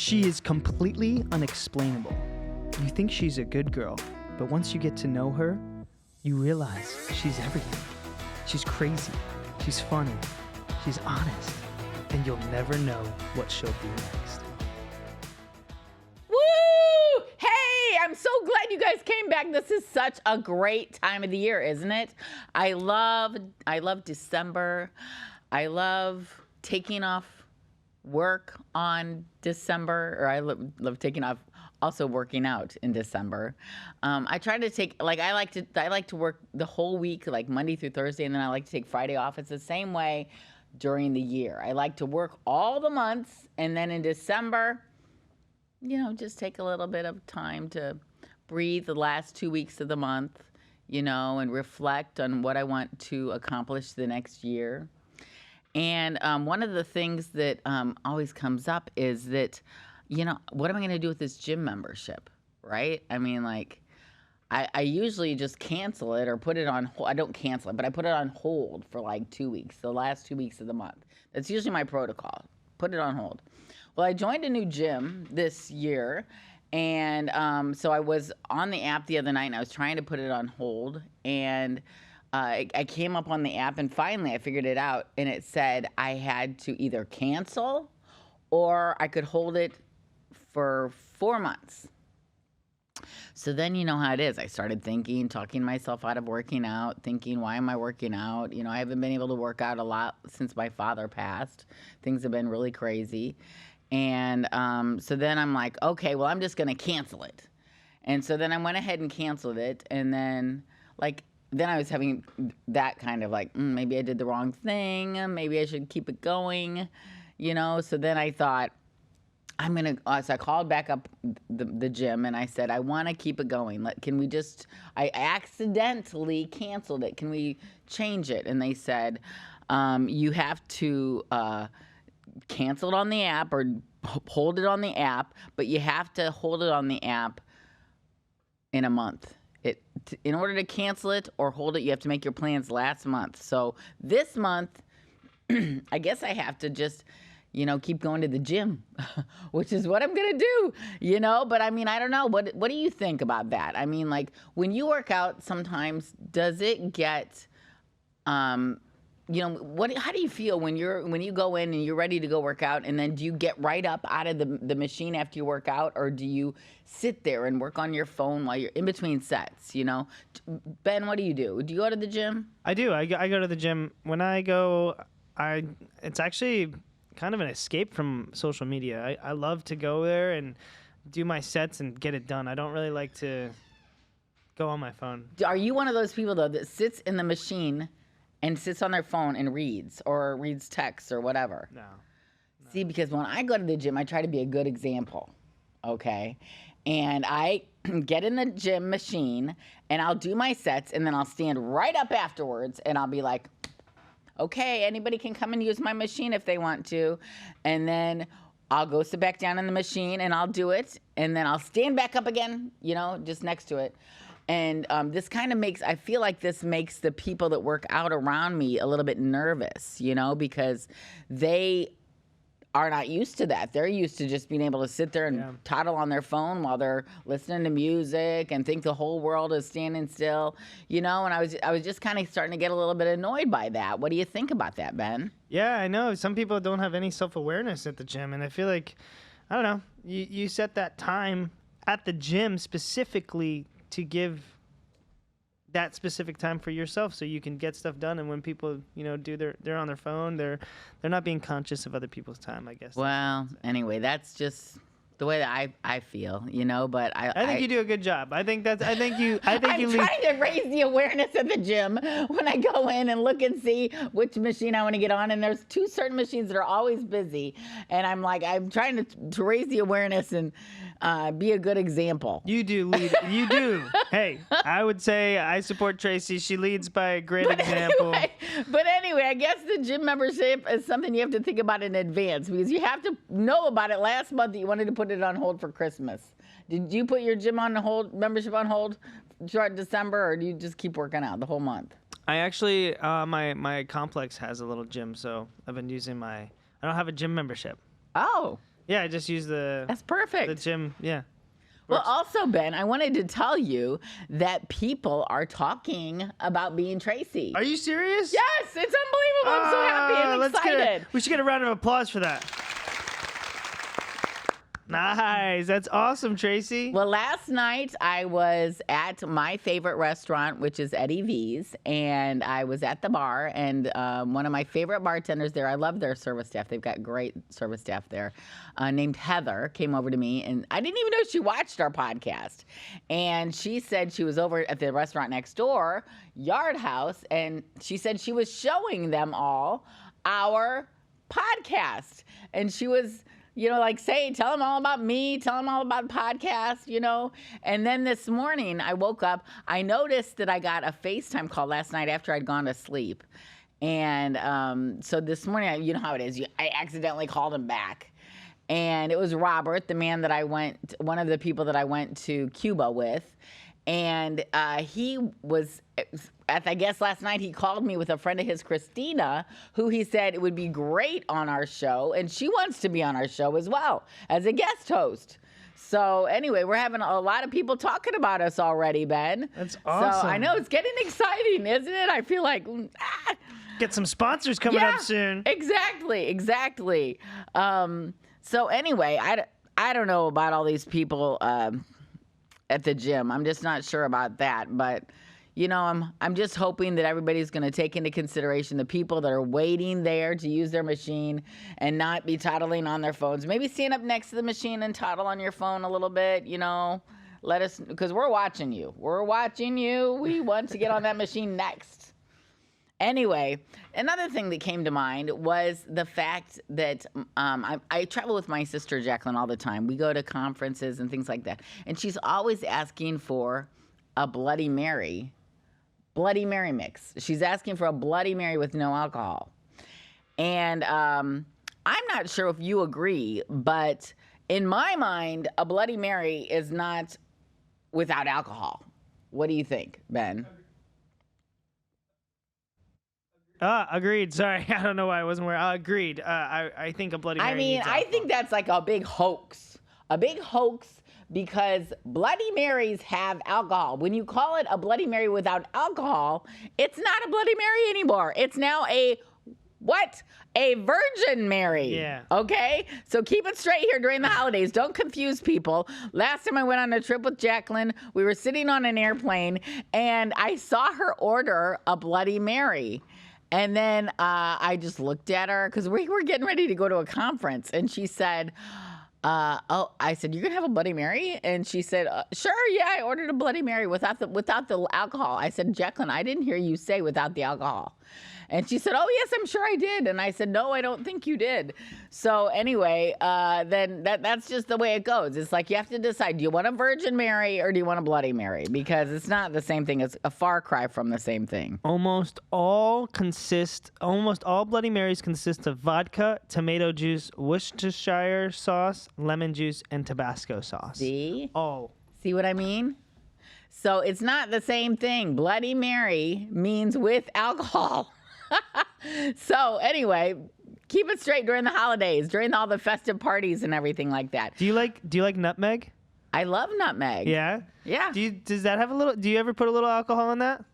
She is completely unexplainable. You think she's a good girl, but once you get to know her, you realize she's everything. She's crazy, she's funny, she's honest, and you'll never know what she'll do next. Woo! Hey, I'm so glad you guys came back. This is such a great time of the year, isn't it? I love December. I love taking off work on December, or I love taking off, also working out in December. I try to take, I like to work the whole week, like Monday through Thursday, and then I like to take Friday off. It's the same way during the year. I like to work all the months, and then in December, just take a little bit of time to breathe the last 2 weeks of the month, and reflect on what I want to accomplish the next year. And one of the things that always comes up is that, what am I going to do with this gym membership, right? I mean, I usually just cancel it or put it on hold. I don't cancel it, but I put it on hold for 2 weeks, the last 2 weeks of the month. That's usually my protocol. Put it on hold. Well, I joined a new gym this year, and so I was on the app the other night, and I was trying to put it on hold, and I came up on the app, and finally I figured it out, and it said I had to either cancel or I could hold it for 4 months. So then you know how it is. I started thinking, talking myself out of working out, thinking, why am I working out? I haven't been able to work out a lot since my father passed. Things have been really crazy. And so then I'm like, okay, well, I'm just going to cancel it. And so then I went ahead and canceled it. And then then I was having that kind of maybe I did the wrong thing. Maybe I should keep it going, So then I thought, so I called back up the gym and I said, I want to keep it going. I accidentally canceled it. Can we change it? And they said, you have to cancel it on the app or hold it on the app, but you have to hold it on the app in a month. In order to cancel it or hold it, you have to make your plans last month. So this month, I guess I have to just, keep going to the gym, which is what I'm going to do, But I mean, I don't know. What do you think about that? I mean, when you work out sometimes, does it get, how do you feel when you go in and you're ready to go work out, and then do you get right up out of the machine after you work out, or do you sit there and work on your phone while you're in between sets, Ben, what do you do? Do you go to the gym? I do. I go to the gym. When I go, it's actually kind of an escape from social media. I love to go there and do my sets and get it done. I don't really like to go on my phone. Are you one of those people, though, that sits in the machine and sits on their phone and reads texts or whatever? No. See, because when I go to the gym, I try to be a good example, okay? And I get in the gym machine, and I'll do my sets, and then I'll stand right up afterwards, and I'll be like, okay, anybody can come and use my machine if they want to. And then I'll go sit back down in the machine, and I'll do it, and then I'll stand back up again, just next to it. And this kind of I feel like this makes the people that work out around me a little bit nervous, because they are not used to that. They're used to just being able to sit there and toddle on their phone while they're listening to music and think the whole world is standing still, And I was just kind of starting to get a little bit annoyed by that. What do you think about that, Ben? Yeah, I know. Some people don't have any self-awareness at the gym, and I feel like, I don't know, you set that time at the gym specifically to give that specific time for yourself so you can get stuff done. And when people, they're on their phone, they're not being conscious of other people's time, I guess. Well, anyway, that's just the way that I feel, but I think you do a good job. I'm trying to raise the awareness at the gym when I go in and look and see which machine I want to get on. And there's 2 certain machines that are always busy. And I'm trying to raise the awareness and be a good example. You do lead. You do. Hey, I would say I support Tracy. She leads by a great example. But anyway, I guess the gym membership is something you have to think about in advance, because you have to know about it last month that you wanted to put it on hold for Christmas. Did you put your gym on hold, membership on hold throughout December, or do you just keep working out the whole month? I actually, my complex has a little gym, so I've been using I don't have a gym membership. Oh. Yeah, I just use That's the perfect. gym. Yeah. Well, Works. also, Ben, I wanted to tell you that people are talking about Being Tracy. Are you serious? Yes, it's unbelievable. I'm so happy and excited. We should get a round of applause for that. Nice. That's awesome, Tracy. Well, last night I was at my favorite restaurant, which is Eddie V's, and I was at the bar, and one of my favorite bartenders there, I love their service staff. They've got great service staff there, named Heather, came over to me, and I didn't even know she watched our podcast. And she said she was over at the restaurant next door, Yard House, and she said she was showing them all our podcast. And she was... like say, tell them all about me, tell them all about the podcast, And then this morning I woke up, I noticed that I got a FaceTime call last night after I'd gone to sleep. And so this morning, you know how it is, I accidentally called him back. And it was Robert, one of the people that I went to Cuba with. And he was, I guess last night he called me with a friend of his, Christina, who he said it would be great on our show. And she wants to be on our show as well as a guest host. So anyway, we're having a lot of people talking about us already, Ben. That's awesome. So I know it's getting exciting, isn't it? I feel like... Get some sponsors coming up soon. Exactly. So anyway, I don't know about all these people... at the gym. I'm just not sure about that, but I'm just hoping that everybody's going to take into consideration the people that are waiting there to use their machine and not be toddling on their phones. Maybe stand up next to the machine and toddle on your phone a little bit, let us, because we're watching you. We want to get on that machine next. Anyway, another thing that came to mind was the fact that I travel with my sister, Jacqueline, all the time. We go to conferences and things like that. And she's always asking for a Bloody Mary mix. She's asking for a Bloody Mary with no alcohol. And I'm not sure if you agree, but in my mind, a Bloody Mary is not without alcohol. What do you think, Ben? Agreed. Sorry, I don't know why I wasn't aware. Agreed. I think a Bloody Mary needs I think that's like a big hoax. Because Bloody Marys have alcohol. When you call it a Bloody Mary without alcohol, it's not a Bloody Mary anymore. It's now a Virgin Mary. Yeah. Okay? So keep it straight here during the holidays. Don't confuse people. Last time I went on a trip with Jacqueline, we were sitting on an airplane, and I saw her order a Bloody Mary. And then I just looked at her because we were getting ready to go to a conference. And she said, I said, you're going to have a Bloody Mary? And she said, sure, yeah, I ordered a Bloody Mary without the alcohol. I said, Jacqueline, I didn't hear you say without the alcohol. And she said, oh, yes, I'm sure I did. And I said, no, I don't think you did. So anyway, then that's just the way it goes. It's like you have to decide, do you want a Virgin Mary or do you want a Bloody Mary? Because it's not the same thing. It's a far cry from the same thing. Almost all Bloody Marys consist of vodka, tomato juice, Worcestershire sauce, lemon juice, and Tabasco sauce. See? Oh. See what I mean? So it's not the same thing. Bloody Mary means with alcohol. So anyway, keep it straight during the holidays, during all the festive parties and everything like that. Do you like nutmeg? I love nutmeg. Yeah? Yeah. Does that have do you ever put a little alcohol in that?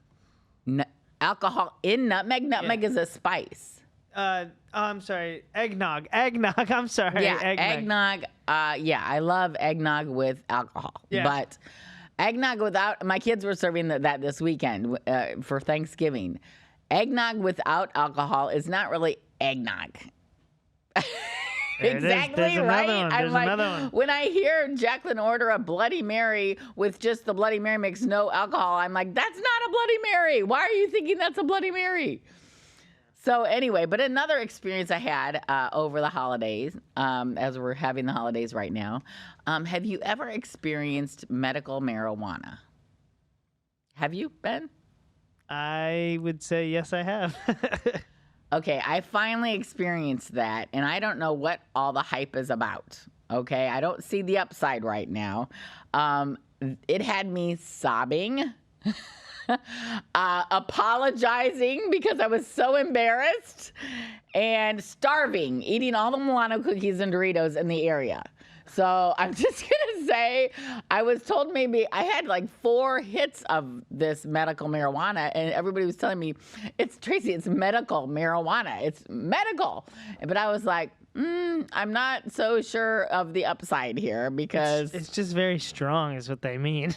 Alcohol in nutmeg? Nutmeg is a spice. I'm sorry. Eggnog. I'm sorry. Yeah, eggnog. Yeah, I love eggnog with alcohol. Yeah. But eggnog without, my kids were serving that this weekend for Thanksgiving. Eggnog without alcohol is not really eggnog. Exactly, There's right? Another one. There's another one. When I hear Jacqueline order a Bloody Mary with just the Bloody Mary mix, no alcohol, I'm like, that's not a Bloody Mary. Why are you thinking that's a Bloody Mary? So anyway, but another experience I had over the holidays, as we're having the holidays right now, have you ever experienced medical marijuana? Have you, Ben? I would say yes, I have. Okay, I finally experienced that, and I don't know what all the hype is about. Okay, I don't see the upside right now. It had me sobbing. apologizing because I was so embarrassed, and starving, eating all the Milano cookies and Doritos in the area. So I'm just going to say, I was told maybe I had like 4 hits of this medical marijuana, and everybody was telling me, it's Tracy, it's medical marijuana. It's medical. But I was like, I'm not so sure of the upside here because It's just very strong is what they mean.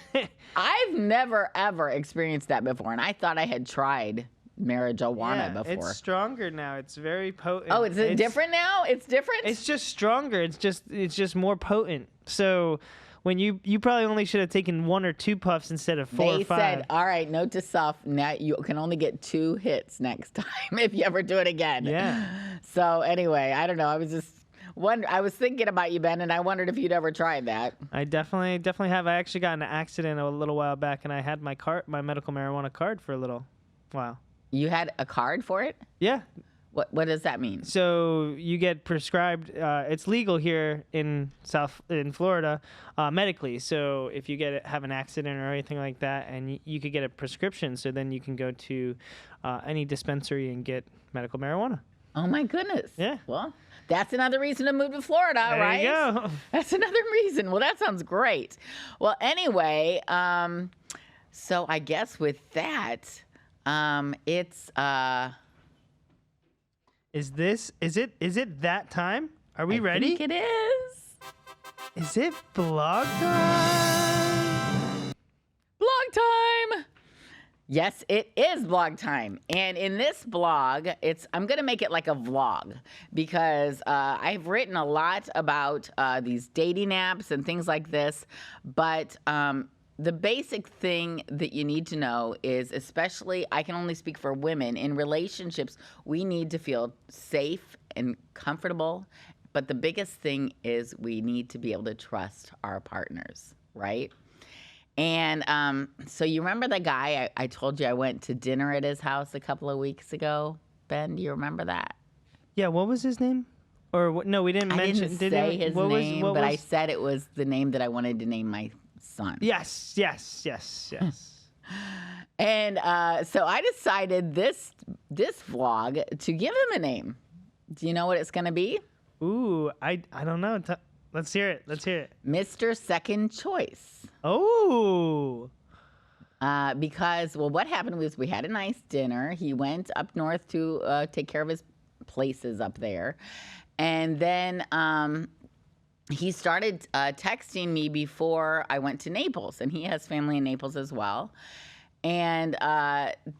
I've never, ever experienced that before. And I thought I had tried marijuana before. It's stronger now. It's very potent. Oh, is it different now? It's different? It's just stronger. It's just more potent. So when you probably only should have taken 1 or 2 puffs instead of 4 They or 5. said, all right, note to self, now you can only get 2 hits next time if you ever do it again. Yeah. So anyway, I don't know. I was just I was thinking about you, Ben, and I wondered if you'd ever tried that. I definitely have. I actually got in an accident a little while back, and I had my medical marijuana card for a little while. You had a card for it? Yeah. What does that mean? So you get prescribed. It's legal here in Florida, medically. So if you have an accident or anything like that, and you could get a prescription, so then you can go to any dispensary and get medical marijuana. Oh my goodness. Yeah. Well, that's another reason to move to Florida, right? There you go. That's another reason. Well, that sounds great. Well, anyway, so I guess with that, it's Is it that time? Are we ready? I think it is. Is it blog time? Blog time. Yes, it is blog time. And in this blog, I'm going to make it like a vlog because I've written a lot about these dating apps and things like this. But the basic thing that you need to know is, especially, I can only speak for women, in relationships, we need to feel safe and comfortable. But the biggest thing is we need to be able to trust our partners, right? And so you remember the guy I told you I went to dinner at his house a couple of weeks ago? Ben, do you remember that? Yeah, what was his name? Or what? No, we didn't mention. I didn't say his name, but I said it was the name that I wanted to name my son. Yes. And so I decided this vlog to give him a name. Do you know what it's going to be? Ooh, I don't know. Let's hear it. Mr. Second Choice. Oh. Because, well, what happened was we had a nice dinner. He went up north to take care of his places up there. And then he started texting me before I went to Naples. And he has family in Naples as well. And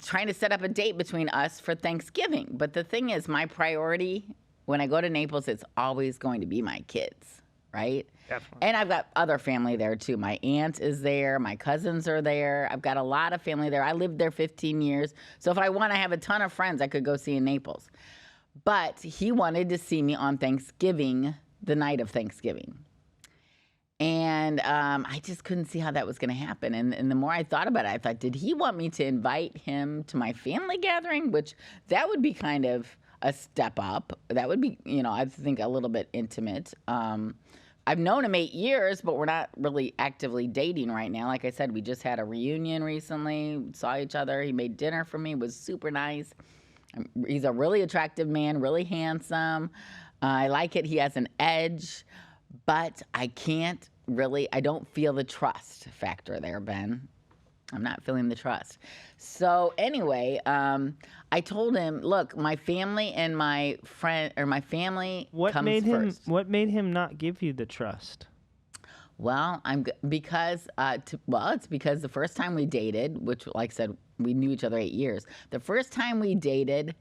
trying to set up a date between us for Thanksgiving. But the thing is, my priority when I go to Naples, it's always going to be my kids, right? Definitely. And I've got other family there too. My aunt is there. My cousins are there. I've got a lot of family there. I lived there 15 years. So if I want to have a ton of friends, I could go see in Naples. But he wanted to see me on Thanksgiving, the night of Thanksgiving. And I just couldn't see how that was going to happen. And the more I thought about it, I thought, did he want me to invite him to my family gathering? Which that would be kind of a step up. That would be, I think a little bit intimate. I've known him 8 years, but we're not really actively dating right now. Like I said, we just had a reunion recently, saw each other. He made dinner for me, was super nice. He's a really attractive man, really handsome. I like it. He has an edge, but I don't feel the trust factor there, Ben. I'm not feeling the trust. So anyway, I told him, look, my family and my family comes first. What made him not give you the trust? Well, it's because the first time we dated, which, like I said, we knew each other 8 years. The first time we dated,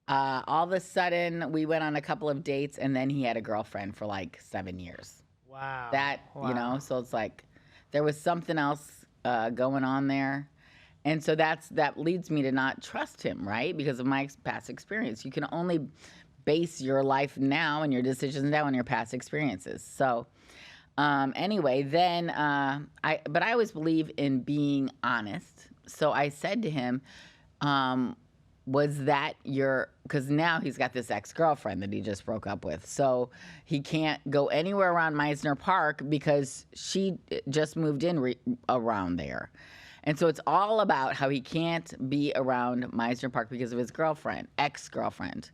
all of a sudden we went on a couple of dates, and then he had a girlfriend for like 7 years. Wow. So it's like there was something else going on there. And so that leads me to not trust him, right? Because of my past experience. You can only base your life now and your decisions now on your past experiences. So anyway, then I always believe in being honest. So I said to him, was that because now he's got this ex-girlfriend that he just broke up with. So he can't go anywhere around Meisner Park because she just moved in around there. And so it's all about how he can't be around Meisner Park because of his girlfriend, ex-girlfriend.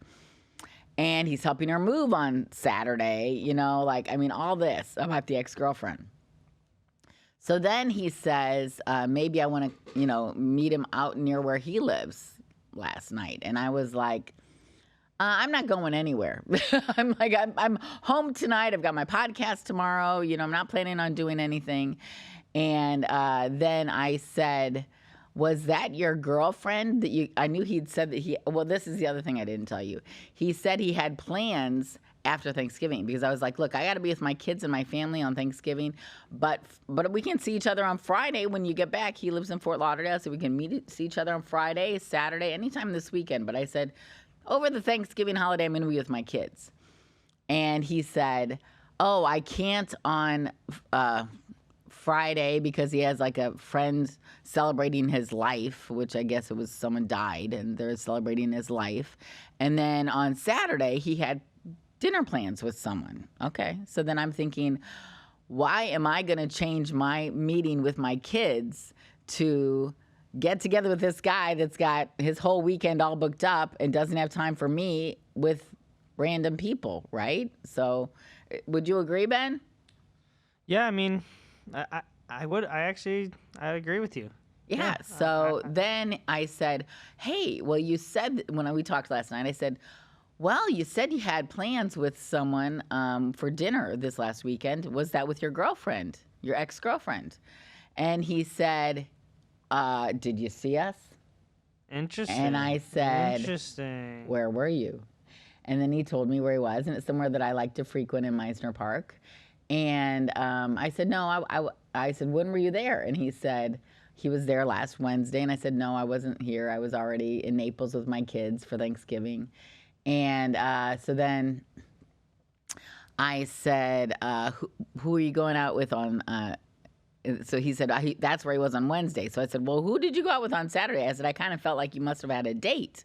And he's helping her move on Saturday, all this about the ex-girlfriend. So then he says, maybe I want to, meet him out near where he lives last night. And I was like, I'm not going anywhere. I'm home tonight. I've got my podcast tomorrow. I'm not planning on doing anything. And then I said, was that your girlfriend that I knew he'd said that this is the other thing I didn't tell you. He said he had plans after Thanksgiving because I was like, look, I got to be with my kids and my family on Thanksgiving, but we can see each other on Friday when you get back. He lives in Fort Lauderdale, so we can see each other on Friday, Saturday, anytime this weekend. But I said, over the Thanksgiving holiday, I'm going to be with my kids. And he said, oh, I can't on Friday because he has like a friend celebrating his life, which I guess it was someone died and they're celebrating his life. And then on Saturday, he had dinner plans with someone. Okay. So then I'm thinking, why am I going to change my meeting with my kids to get together with this guy that's got his whole weekend all booked up and doesn't have time for me with random people, right? So would you agree, Ben? Yeah, I mean, I would. I agree with you. Yeah. So then I said, hey, well, you said when we talked last night, I said, well, you said you had plans with someone for dinner this last weekend. Was that with your girlfriend, your ex-girlfriend? And he said, did you see us? Interesting. And I said, interesting. Where were you? And then he told me where he was, and it's somewhere that I like to frequent in Meisner Park. And I said, no, I said, when were you there? And he said, he was there last Wednesday. And I said, no, I wasn't here. I was already in Naples with my kids for Thanksgiving. And so then I said, who are you going out with on? So he said, that's where he was on Wednesday. So I said, well, who did you go out with on Saturday? I said, I kind of felt like you must have had a date,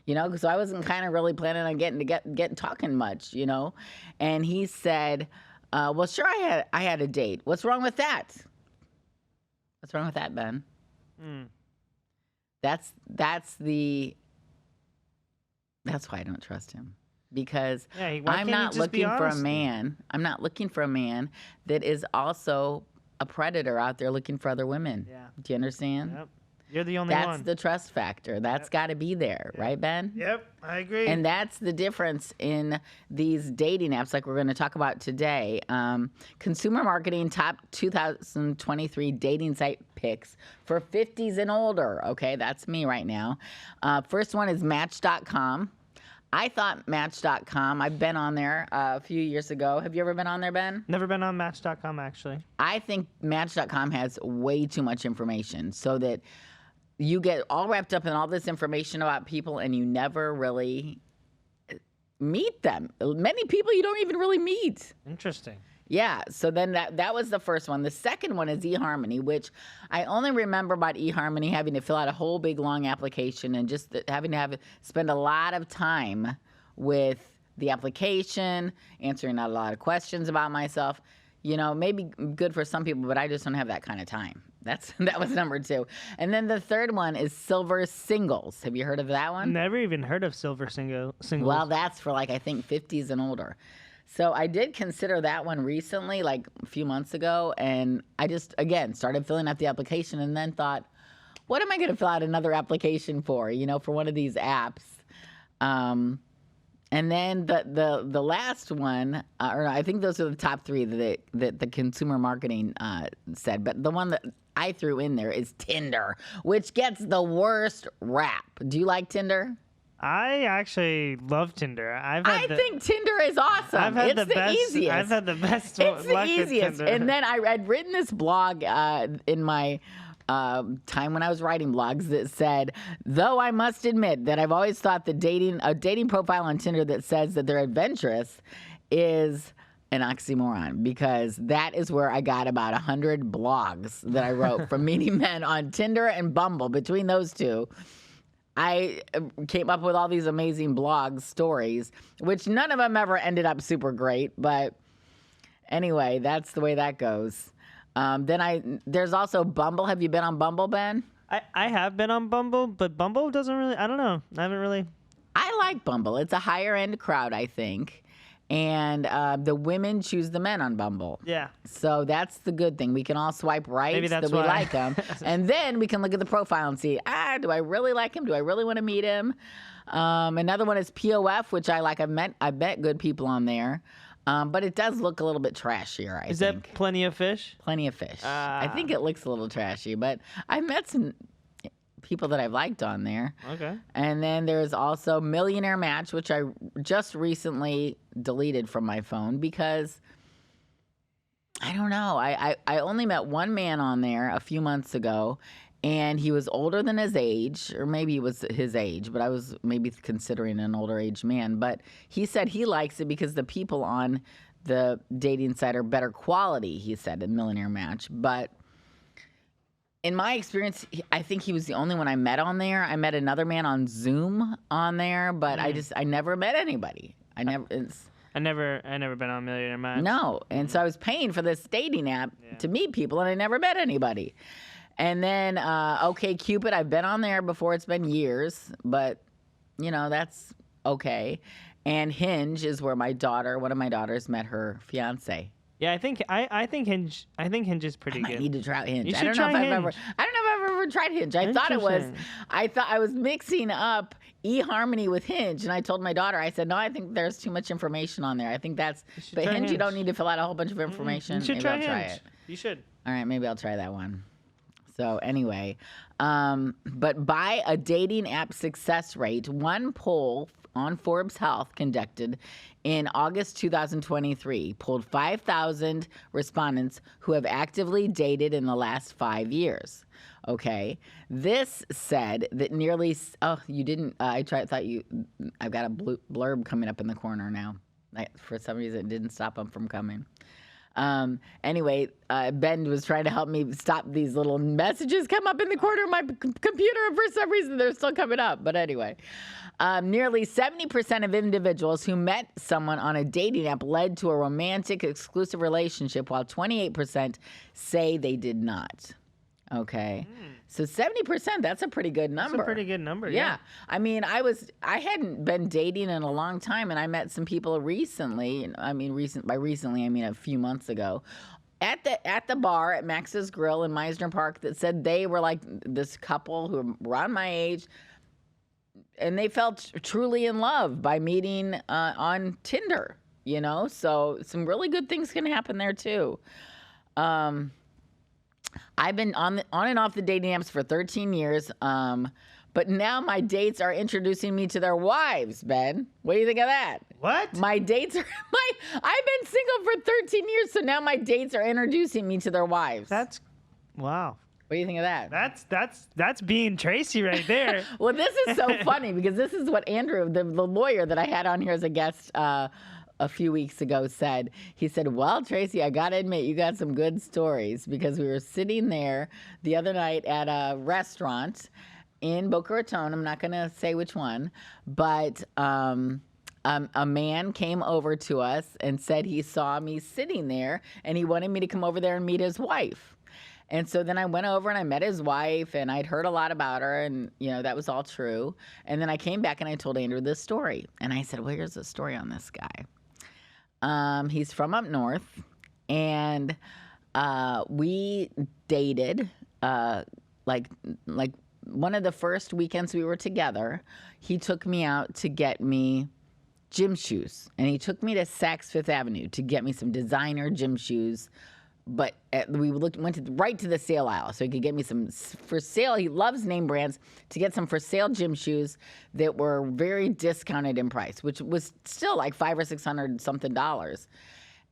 because I wasn't kind of really planning on getting talking much, And he said, well, sure, I had a date. What's wrong with that? What's wrong with that, Ben? That's why I don't trust him. Because I'm not looking for a man. I'm not looking for a man that is also a predator out there looking for other women. Yeah. Do you understand? Yep. You're the only one. That's the trust factor. That's got to be there, right, Ben? Yep, I agree. And that's the difference in these dating apps like we're going to talk about today. Consumer Marketing Top 2023 Dating Site Picks for 50s and older. Okay, that's me right now. First one is Match.com. I thought Match.com, I've been on there a few years ago. Have you ever been on there, Ben? Never been on Match.com, actually. I think Match.com has way too much information so that you get all wrapped up in all this information about people and you never really meet them. Many people you don't even really meet. Interesting. Yeah, so then that was the first one. The second one is eHarmony, which I only remember about eHarmony having to fill out a whole big long application and just having to spend a lot of time with the application, answering a lot of questions about myself. Maybe good for some people, but I just don't have that kind of time. That was number 2. And then the third one is Silver Singles. Have you heard of that one? Never even heard of Silver Singles. Well, that's for I think 50s and older. So I did consider that one recently, like a few months ago, and I just, again, started filling out the application and then thought, what am I going to fill out another application for, for one of these apps? And then the last one, or I think those are the top 3 that the Consumer Marketing said, but the one that I threw in there is Tinder, which gets the worst rap. Do you like Tinder? I actually love Tinder. I think Tinder is awesome. It's the easiest. I've had the best It's the luck easiest. with Tinder. And then I'd written this blog in my time when I was writing blogs that said, though I must admit that I've always thought that a dating profile on Tinder that says that they're adventurous is an oxymoron, because that is where I got about 100 blogs that I wrote from meeting men on Tinder and Bumble. Between those two, I came up with all these amazing blog stories, which none of them ever ended up super great. But anyway, that's the way that goes. There's also Bumble. Have you been on Bumble, Ben? I have been on Bumble, but Bumble doesn't really. I don't know. I haven't really. I like Bumble. It's a higher end crowd, I think. And the women choose the men on Bumble. Yeah. So that's the good thing. We can all swipe right Maybe that's that we why. like them. And then we can look at the profile and see, do I really like him? Do I really want to meet him? Another one is POF, which I like. I've met good people on there. But it does look a little bit trashier, I Is think. that Plenty of Fish? Plenty of Fish. I think it looks a little trashy, but I've met some people that I've liked on there. Okay. And then there's also Millionaire Match, which I just recently deleted from my phone because I don't know. I only met one man on there a few months ago, and he was older than his age, or maybe he was his age, but I was maybe considering an older age man. But he said he likes it because the people on the dating site are better quality, he said, in Millionaire Match. But in my experience, I think he was the only one I met on there. I met another man on Zoom on there, but I never met anybody. I never been on Millionaire Match. No, and so I was paying for this dating app to meet people, and I never met anybody. And then OkCupid, I've been on there before. It's been years, but that's okay. And Hinge is where one of my daughters met her fiance. Yeah, I think Hinge. I think Hinge is pretty I might good. need to try Hinge. You I should don't know try if I've Hinge. I don't know if I've ever tried Hinge. I thought I was mixing up eHarmony with Hinge, and I told my daughter, I said, no, I think there's too much information on there. I think but try Hinge, you don't Hinge. need to fill out a whole bunch of information. You should Maybe try I'll try Hinge. it. You should. All right, maybe I'll try that one. So anyway, but by a dating app success rate, one poll on Forbes Health conducted in August 2023 polled 5,000 respondents who have actively dated in the last 5 years. Okay, this said that nearly. Oh, you didn't. I've got a blurb coming up in the corner now. For some reason, it didn't stop them from coming. Anyway, Ben was trying to help me stop these little messages come up in the corner of my computer, and for some reason they're still coming up. But anyway, nearly 70% of individuals who met someone on a dating app led to a romantic, exclusive relationship, while 28% say they did not. Okay. So 70%, that's a pretty good number. That's a pretty good number, yeah. I mean, I hadn't been dating in a long time, and I met some people recently. By recently, I mean a few months ago, at the bar at Max's Grill in Meisner Park, that said they were like this couple who were around my age, and they felt truly in love by meeting on Tinder, So some really good things can happen there too. I've been on and off the dating apps for 13 years, but now my dates are introducing me to their wives, Ben. What do you think of that? What? My dates are I've been single for 13 years, so now my dates are introducing me to their wives. Wow. What do you think of that? That's being Tracy right there. Well, this is so funny because this is what Andrew, the lawyer that I had on here as a guest a few weeks ago, said. He said, well, Tracy, I got to admit, you got some good stories, because we were sitting there the other night at a restaurant in Boca Raton. I'm not going to say which one, but a man came over to us and said he saw me sitting there and he wanted me to come over there and meet his wife. And so then I went over and I met his wife, and I'd heard a lot about her, and that was all true. And then I came back and I told Andrew this story, and I said, well, here's the story on this guy. He's from up north, and we dated like one of the first weekends we were together. He took me out to get me gym shoes, and he took me to Saks Fifth Avenue to get me some designer gym shoes. But we went right to the sale aisle so he could get me some for sale. He loves name brands, to get some for sale gym shoes that were very discounted in price, which was still like $500 or $600 something.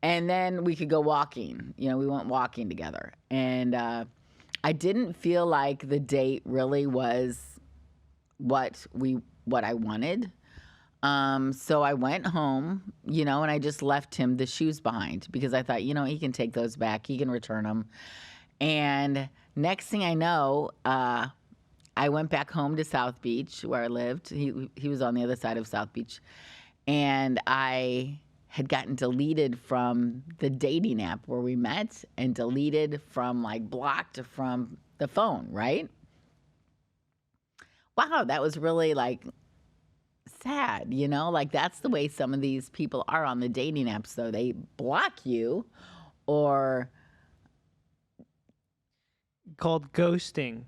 And then we could go walking. We went walking together, and I didn't feel like the date really was what I wanted. So I went home, and I just left him the shoes behind, because I thought, he can take those back. He can return them. And next thing I know, I went back home to South Beach where I lived. He was on the other side of South Beach. And I had gotten deleted from the dating app where we met and deleted from like blocked from the phone, right? Wow, that was really like sad, you know? Like that's the way some of these people are on the dating apps, though. They block you or Called ghosting.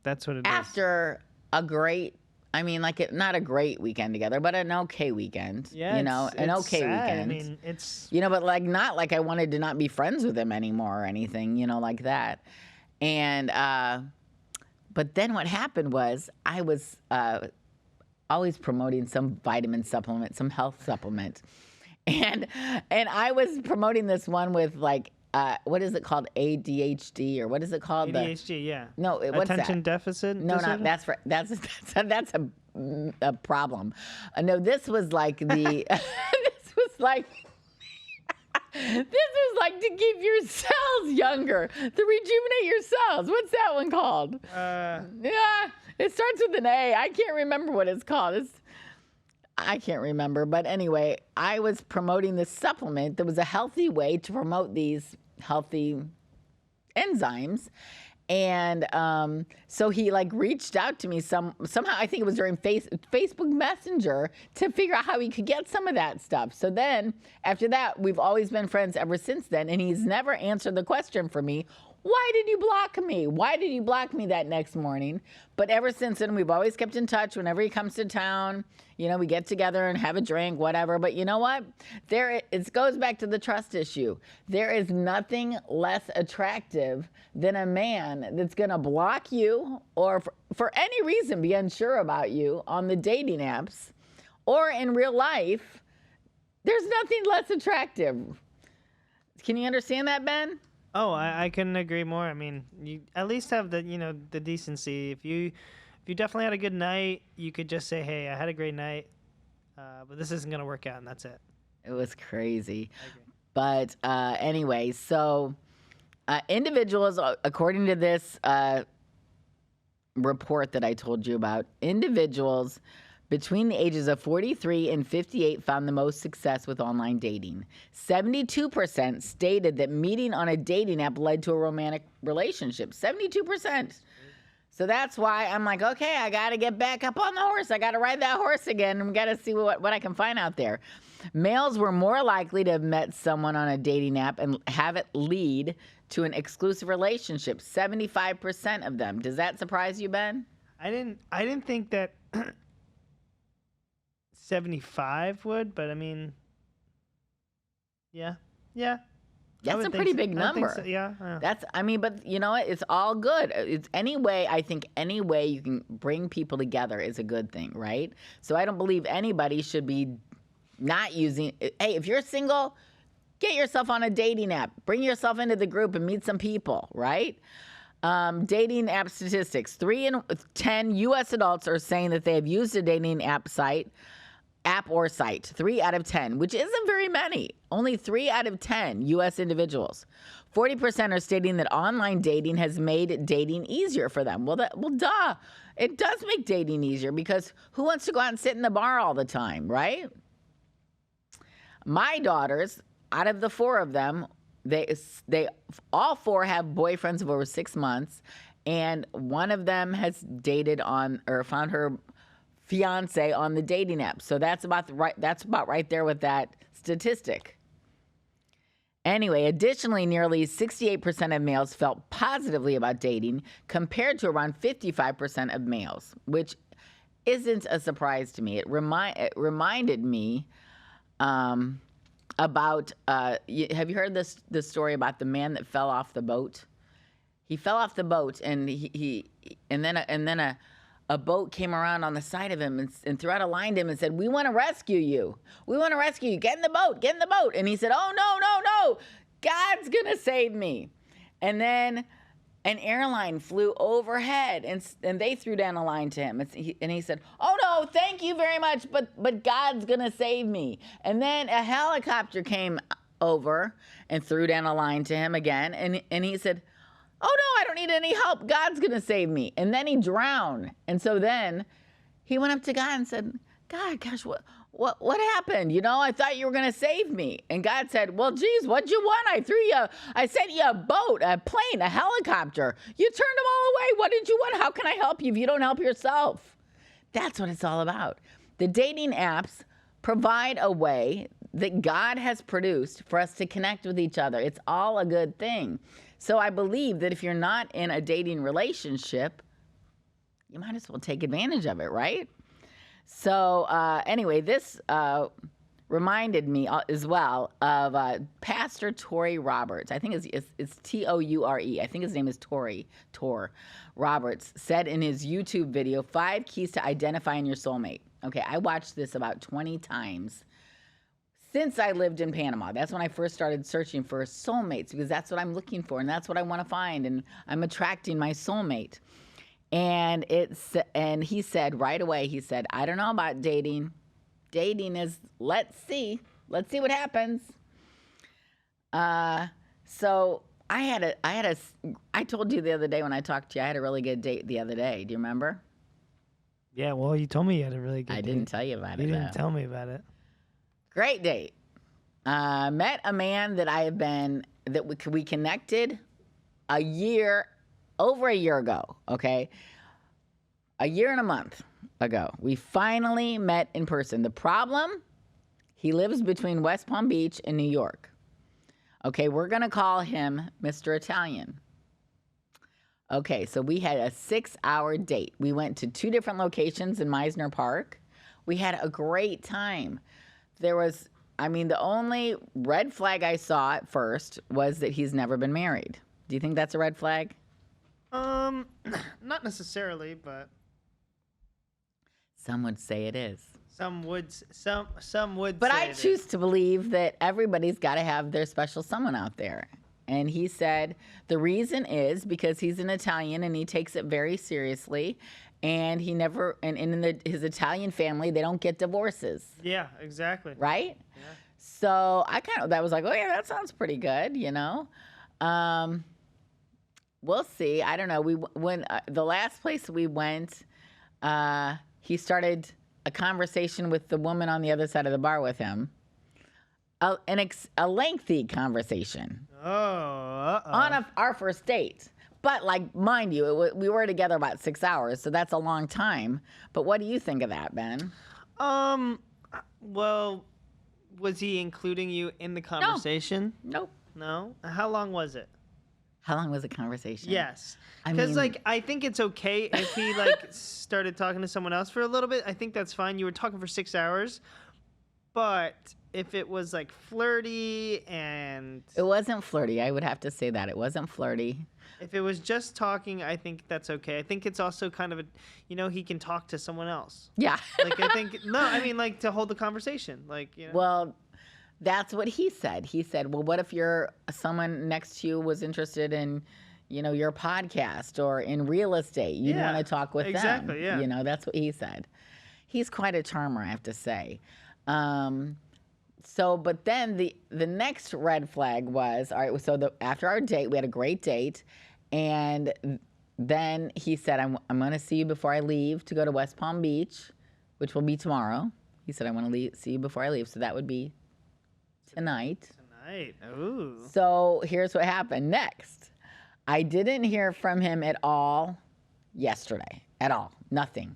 That's what it is. after a great, I mean, like not a great weekend together, but an okay weekend. Yeah, you know, an it's okay sad. weekend. I mean, it's You know, but like not like I wanted to not be friends with him anymore or anything, you know, like that. And but then what happened was I was always promoting some vitamin supplement, some health supplement. And I was promoting this one with like what is it called? ADHD or what is it called? ADHD. Yeah. No, what's Attention that? deficit. No, disorder? that's a problem. No, this was like the this was like to keep your cells younger, to rejuvenate your cells. What's that one called? Yeah, it starts with an A. I can't remember what it's called. I can't remember, but anyway, I was promoting this supplement that was a healthy way to promote these healthy enzymes. And so he like reached out to me somehow, I think it was during Facebook Messenger, to figure out how he could get some of that stuff. So then after that, we've always been friends ever since then. And he's never answered the question for me, why did you block me? Why did you block me that next morning? But ever since then, we've always kept in touch. Whenever he comes to town, you know, we get together and have a drink, whatever. But you know what? It goes back to the trust issue. There is nothing less attractive than a man that's going to block you or for any reason be unsure about you on the dating apps or in real life. There's nothing less attractive. Can you understand that, Ben? Oh, I couldn't agree more. I mean, you at least have the the decency. If you definitely had a good night, you could just say, "Hey, I had a great night, but this isn't gonna work out," and that's it. It was crazy. I agree. But anyway, so individuals, according to this report that I told you about, individuals between the ages of 43 and 58 found the most success with online dating. 72% stated that meeting on a dating app led to a romantic relationship. 72%. So that's why I'm like, okay, I got to get back up on the horse. I got to ride that horse again, and we got to see what I can find out there. Males were more likely to have met someone on a dating app and have it lead to an exclusive relationship. 75% of them. Does that surprise you, Ben? I didn't think that 75 would, but I mean, yeah. I That's would a think pretty so. big I think number. so, yeah. But you know what? It's all good. It's any way you can bring people together is a good thing, right? So I don't believe anybody should be not using. Hey, if you're single, get yourself on a dating app. Bring yourself into the group and meet some people, right? Dating app statistics. 3 in 10 U.S. adults are saying that they have used a dating app or site. 3 out of 10, which isn't very many. Only 3 out of 10 U.S. individuals. 40% are stating that online dating has made dating easier for them. Well, duh. It does make dating easier because who wants to go out and sit in the bar all the time, right? My daughters, out of the 4 of them, they all 4 have boyfriends of over 6 months, and one of them has dated on or found her fiance on the dating app. So that's about right there with that statistic. Anyway, additionally, nearly 68% of males felt positively about dating compared to around 55% of males, which isn't a surprise to me. It reminded me about have you heard this story about the man that fell off the boat? He fell off the boat and then a boat came around on the side of him and threw out a line to him and said, "We want to rescue you. We want to rescue you. Get in the boat. Get in the boat." And he said, "Oh, no. God's going to save me." And then an airline flew overhead and they threw down a line to him. And he said, "Oh, no, thank you very much, but God's going to save me." And then a helicopter came over and threw down a line to him again. And he said, "Oh, no, I don't need any help. God's going to save me." And then he drowned. And so then he went up to God and said, "God, gosh, what happened? I thought you were going to save me. And God said, well, geez, what'd you want? I sent you a boat, a plane, a helicopter. You turned them all away. What did you want? How can I help you if you don't help yourself? That's what it's all about. The dating apps provide a way that God has produced for us to connect with each other. It's all a good thing. So I believe that if you're not in a dating relationship, you might as well take advantage of it, right? So anyway, this reminded me as well of Pastor Tory Roberts. I think it's Toure. I think his name is Tor Roberts said in his YouTube video, 5 keys to identifying your soulmate. Okay, I watched this about 20 times since I lived in Panama. That's when I first started searching for soulmates, because that's what I'm looking for and that's what I want to find, and I'm attracting my soulmate. And he said right away, he said, I don't know about dating. Dating is let's see what happens. So I told you the other day when I talked to you, I had a really good date the other day. Do you remember? Yeah, well, you told me you had a really good I date. didn't tell you about it. You didn't tell me about it. Great date. Met a man that we connected over a year ago, okay? A year and a month ago. We finally met in person. The problem, he lives between West Palm Beach and New York. Okay, we're going to call him Mr. Italian. Okay, so we had a 6-hour date. We went to 2 different locations in Meisner Park. We had a great time. The only red flag I saw at first was that he's never been married. Do you think that's a red flag? Not necessarily, but some would say it is. Some would. But I choose to believe that everybody's got to have their special someone out there. And he said the reason is because he's an Italian and he takes it very seriously, and his Italian family, they don't get divorces. Yeah, exactly. Right? Yeah. So that was like, oh yeah, that sounds pretty good, We'll see. I don't know. When the last place we went, he started a conversation with the woman on the other side of the bar with him. A lengthy conversation. On our first date. But mind you, we were together about 6 hours, so that's a long time. But what do you think of that, Ben? Well, was he including you in the conversation? Nope. No? How long was it? How long was the conversation? Yes. Because, I think it's okay if he, started talking to someone else for a little bit. I think that's fine. You were talking for 6 hours. But if it was, flirty and... It wasn't flirty. I would have to say that. It wasn't flirty. If it was just talking, I think that's okay. I think it's also kind of he can talk to someone else. Yeah. To hold the conversation. Well... That's what he said. He said, well, what if someone next to you was interested in, your podcast or in real estate? You'd want to talk with them. Exactly, yeah. That's what he said. He's quite a charmer, I have to say. But then the next red flag was, all right, so after our date, we had a great date. And then he said, I'm going to see you before I leave to go to West Palm Beach, which will be tomorrow. He said, I want to see you before I leave. So that would be tonight. Ooh. So here's what happened next. I didn't hear from him at all yesterday. At all. Nothing.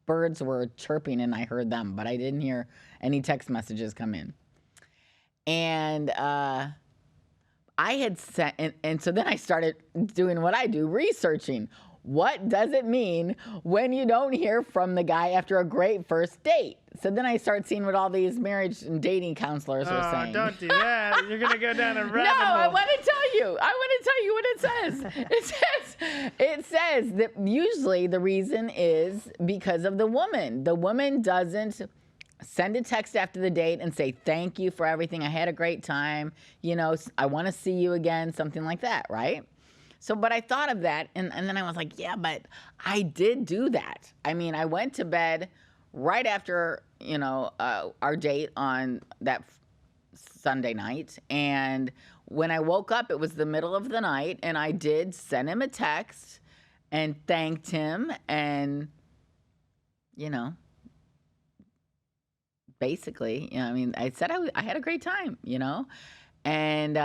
Birds were chirping and I heard them, but I didn't hear any text messages come in. And I had sent, and so then I started doing what I do, researching. What does it mean when you don't hear from the guy after a great first date? So then I start seeing what all these marriage and dating counselors are saying. Don't do that. You're going to go down a rabbit hole. No, I want to tell you. What it says. It says that usually the reason is because of the woman. The woman doesn't send a text after the date and say, thank you for everything. I had a great time. I want to see you again, something like that, right? So, but I thought of that, and then I was like, yeah, but I did do that. I went to bed right after, our date on that Sunday night, and when I woke up, it was the middle of the night, and I did send him a text and thanked him, and, basically. You know, I mean, I said I had a great time, you know? And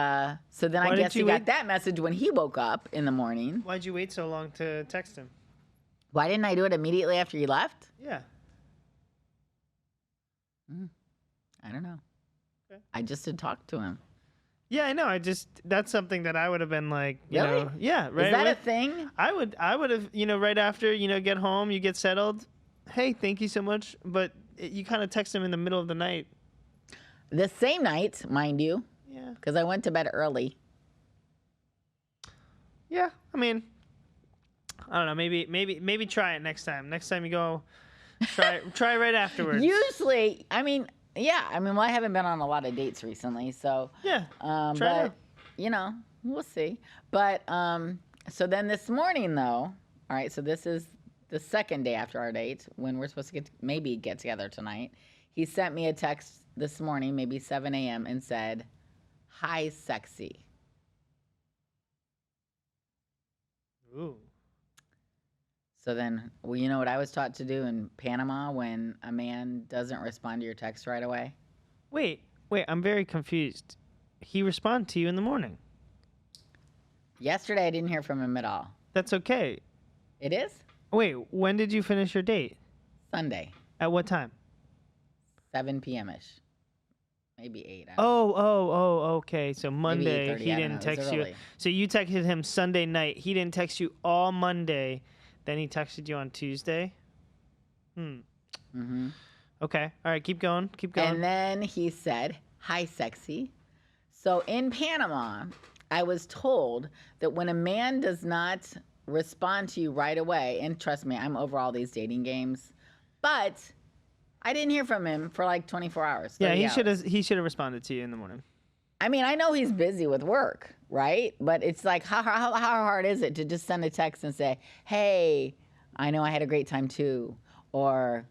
so then Why I did guess he you got wait- that message when he woke up in the morning. Why'd you wait so long to text him? Why didn't I do it immediately after he left? Yeah. I don't know. Okay. I just had talked to him. Yeah, I know. That's something that I would have been like, you Really? know, yeah, right. Is that away. a thing? I would have, you know, right after, you know, get home, you get settled. Hey, thank you so much. But you kind of text him in the middle of the night. The same night, mind you, Yeah. because I went to bed early. Yeah. I mean, I don't know. Maybe try it next time. Next time you go, try right afterwards. Usually, I mean, yeah. I mean, well, I haven't been on a lot of dates recently, so Yeah. Try it but out. you know, we'll see. But so then this morning, though, all right. So this is the second day after our date when we're supposed to maybe get together tonight. He sent me a text this morning, maybe 7 a.m., and said, "Hi, sexy." Ooh. So then, well, you know what I was taught to do in Panama when a man doesn't respond to your text right away? Wait. I'm very confused. He responded to you in the morning. Yesterday, I didn't hear from him at all. That's okay. It is Wait. When did you finish your date? Sunday, At what time? 7 p.m.-ish. Maybe 8. I don't know. Oh, okay. So Monday 8:30, he I don't didn't know. It was text you. early. So you texted him Sunday night. He didn't text you all Monday. Then he texted you on Tuesday. Mm-hmm. Okay. All right. Keep going. Keep going. And then he said, "Hi, sexy." So in Panama, I was told that when a man does not respond to you right away, and trust me, I'm over all these dating games, but I didn't hear from him for like 24 hours. Yeah, 30 he hours. should have. He should have responded to you in the morning. I mean, I know he's busy with work, right? But it's like, how hard is it to just send a text and say, "Hey, I know I had a great time too," or,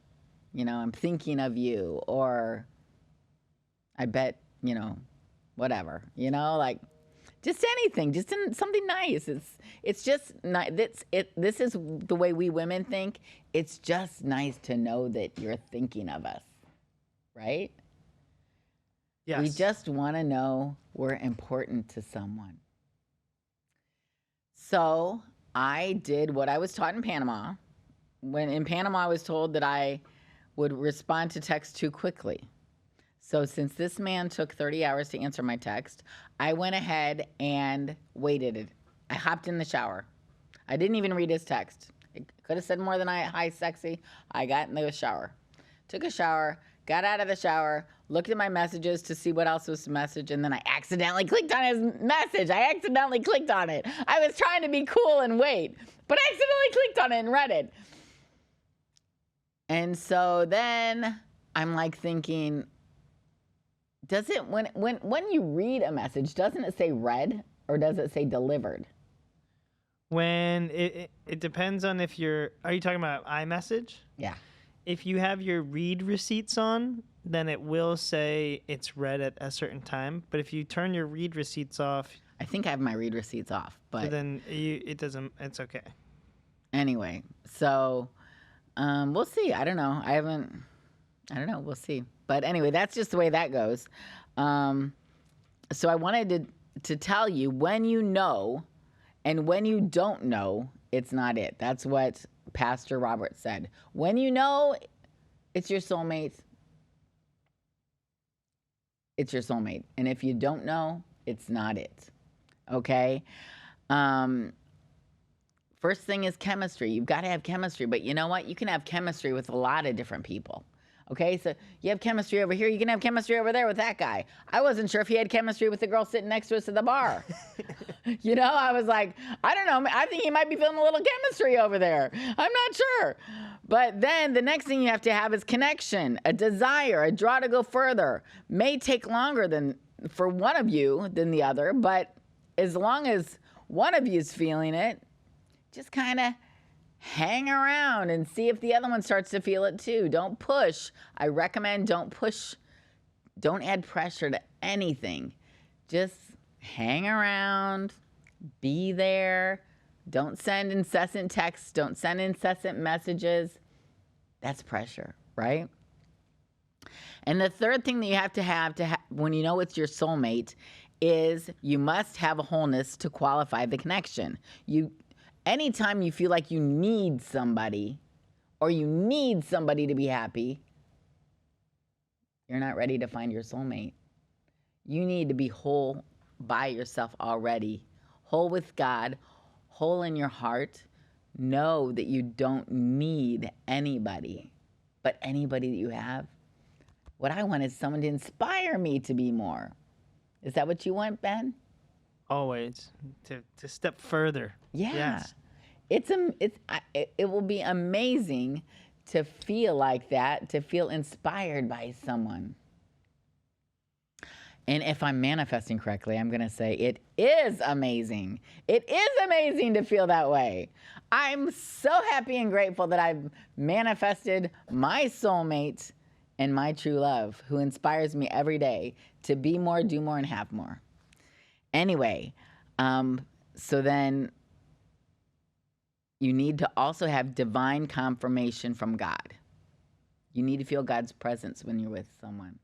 you know, "I'm thinking of you," or, "I bet, you know, whatever," you know, like just anything, just something nice. It's just nice. This is the way we women think. It's just nice to know that you're thinking of us, right? Yes. We just want to know we're important to someone. So I did what I was taught in Panama. When in Panama, I was told that I would respond to text too quickly. So since this man took 30 hours to answer my text, I went ahead and waited. I hopped in the shower. I didn't even read his text. I could have said more than "Hi, sexy." I got in the shower. Took a shower, got out of the shower, looked at my messages to see what else was the message, and then I accidentally clicked on his message. I accidentally clicked on it. I was trying to be cool and wait, but I accidentally clicked on it and read it. And so then I'm like thinking, does it, when you read a message, doesn't it say read or does it say delivered? When it depends on if are you talking about iMessage? Yeah. If you have your read receipts on, then it will say it's read at a certain time. But if you turn your read receipts off, I think I have my read receipts off, but then it doesn't. It's okay. anyway, so we'll see. I don't know. I don't know. We'll see. But anyway, that's just the way that goes. So I wanted to tell you, when you know and when you don't know, it's not it. That's what Pastor Robert said. When you know, it's your soulmate. It's your soulmate. And if you don't know, it's not it. Okay? First thing is chemistry. You've got to have chemistry. But you know what? You can have chemistry with a lot of different people. Okay? So you have chemistry over here. You can have chemistry over there with that guy. I wasn't sure if he had chemistry with the girl sitting next to us at the bar. You know, I was like, I don't know. I think he might be feeling a little chemistry over there. I'm not sure. But then the next thing you have to have is connection, a desire, a draw to go further. May take longer for one of you than the other, but as long as one of you is feeling it, just kind of hang around and see if the other one starts to feel it too. Don't push. I recommend don't push. Don't add pressure to anything. Just hang around, be there. Don't send incessant texts. Don't send incessant messages. That's pressure, right? And the third thing that you have when you know it's your soulmate is you must have a wholeness to qualify the connection. Anytime you feel like you need somebody or you need somebody to be happy, you're not ready to find your soulmate. You need to be whole by yourself already, whole with God, whole in your heart. Know that you don't need anybody, but anybody that you have. What I want is someone to inspire me to be more. Is that what you want, Ben? Always to step further. Yeah. Yes. It will be amazing to feel like that, to feel inspired by someone. And if I'm manifesting correctly, I'm going to say it is amazing. It is amazing to feel that way. I'm so happy and grateful that I've manifested my soulmate and my true love, who inspires me every day to be more, do more, and have more. Anyway, so then you need to also have divine confirmation from God. You need to feel God's presence when you're with someone.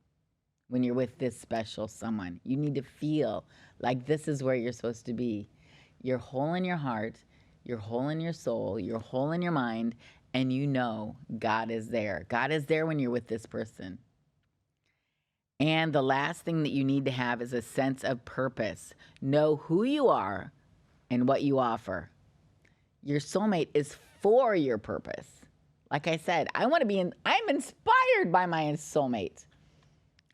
When you're with this special someone, you need to feel like this is where you're supposed to be. You're whole in your heart, you're whole in your soul, you're whole in your mind, and you know God is there. God is there when you're with this person. And the last thing that you need to have is a sense of purpose. Know who you are and what you offer. Your soulmate is for your purpose. Like I said, I'm inspired by my soulmate.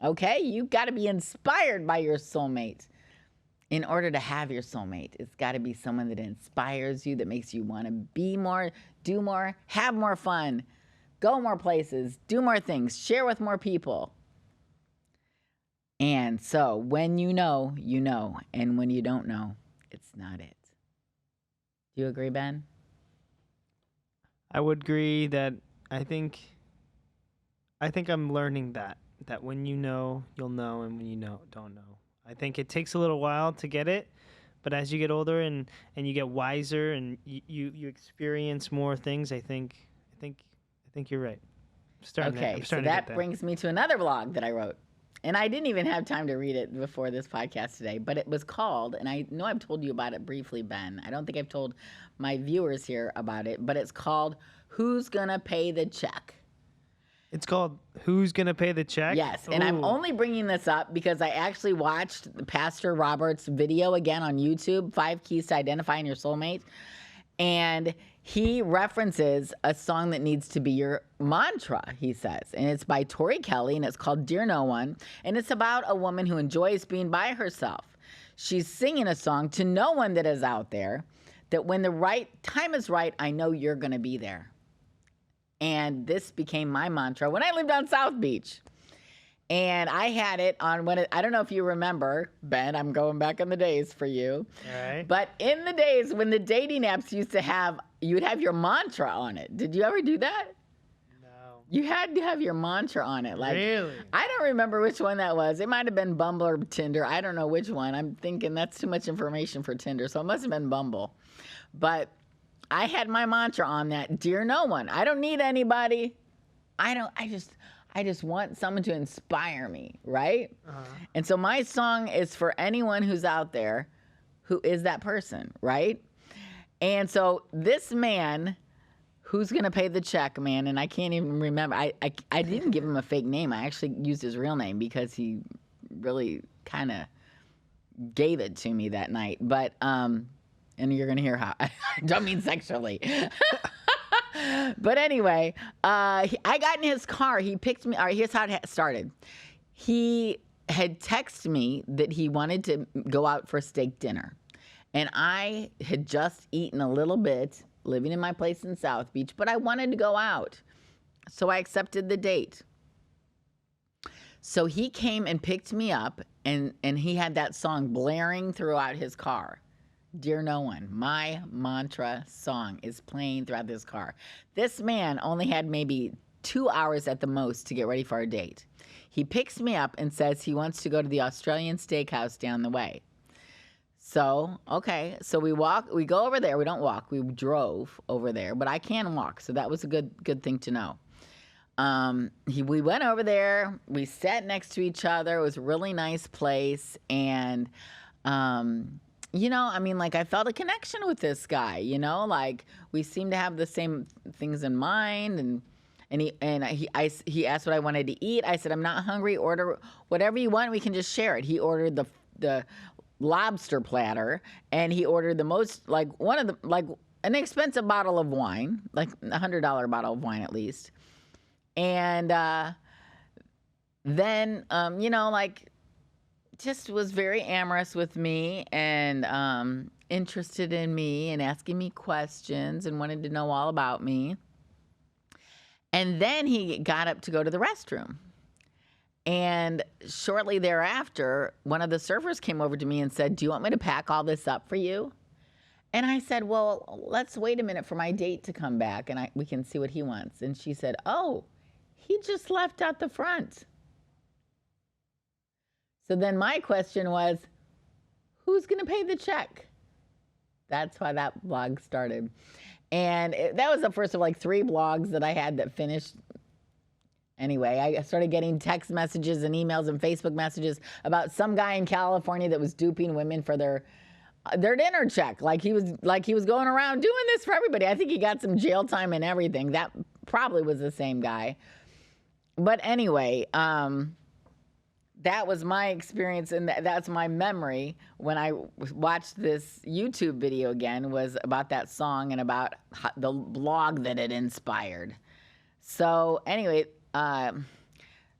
Okay, you got to be inspired by your soulmate. In order to have your soulmate, it's got to be someone that inspires you, that makes you want to be more, do more, have more fun, go more places, do more things, share with more people. And so when you know, and when you don't know, it's not it. Do you agree, Ben? I would agree that I think I'm learning that when you know, you'll know, and when you don't know. I think it takes a little while to get it, but as you get older and you get wiser and you experience more things, I think you're right. Okay, so that brings me to another blog that I wrote. And I didn't even have time to read it before this podcast today, but it was called, and I know I've told you about it briefly, Ben. I don't think I've told my viewers here about it, but it's called Who's Gonna Pay the Check? It's called Who's Gonna Pay the Check? Yes, and I'm only bringing this up because I actually watched Pastor Robert's video again on YouTube, 5 Keys to Identifying Your Soulmate, and he references a song that needs to be your mantra, he says. And it's by Tori Kelly, and it's called Dear No One. And it's about a woman who enjoys being by herself. She's singing a song to no one that is out there, that when the right time is right, I know you're going to be there. And this became my mantra when I lived on South Beach. And I had it on I don't know if you remember, Ben, I'm going back in the days for you. All right. But in the days when the dating apps used to you'd have your mantra on it. Did you ever do that? No. You had to have your mantra on it. Like, really? I don't remember which one that was. It might have been Bumble or Tinder. I don't know which one. I'm thinking that's too much information for Tinder, so it must have been Bumble. But I had my mantra on that, Dear No One. I don't need anybody. I just want someone to inspire me, right? Uh-huh. And so my song is for anyone who's out there who is that person, right? And so this man, who's going to pay the check, man, and I can't even remember. I didn't give him a fake name. I actually used his real name because he really kind of gave it to me that night. But, and you're going to hear how. I don't mean sexually. But anyway, I got in his car. He picked me. All right, here's how it started. He had texted me that he wanted to go out for steak dinner. And I had just eaten a little bit, living in my place in South Beach, but I wanted to go out. So I accepted the date. So he came and picked me up, and he had that song blaring throughout his car. Dear No One, my mantra song is playing throughout this car. This man only had maybe 2 hours at the most to get ready for our date. He picks me up and says he wants to go to the Australian steakhouse down the way. So, okay, so we go over there. We don't walk, we drove over there, but I can walk, so that was a good thing to know. we went over there. We sat next to each other. It was a really nice place, and I mean, like, I felt a connection with this guy. Like, we seemed to have the same things in mind, and he asked what I wanted to eat. I said, I'm not hungry. Order whatever you want. We can just share it. He ordered the lobster platter, and he ordered the most, like, an expensive bottle of wine, like $100 bottle of wine at least. And then, like, just was very amorous with me and interested in me and asking me questions and wanted to know all about me. And then he got up to go to the restroom. And shortly thereafter, one of the servers came over to me and said, do you want me to pack all this up for you? And I said, well, let's wait a minute for my date to come back and we can see what he wants. And she said, oh, he just left out the front. So then my question was, who's going to pay the check? That's why that blog started. And that was the first of like 3 blogs that I had that finished. Anyway, I started getting text messages and emails and Facebook messages about some guy in California that was duping women for their dinner check. Like he was going around doing this for everybody. I think he got some jail time and everything. That probably was the same guy. But anyway, that was my experience, and that's my memory when I watched this YouTube video again, was about that song and about the blog that it inspired. So anyway,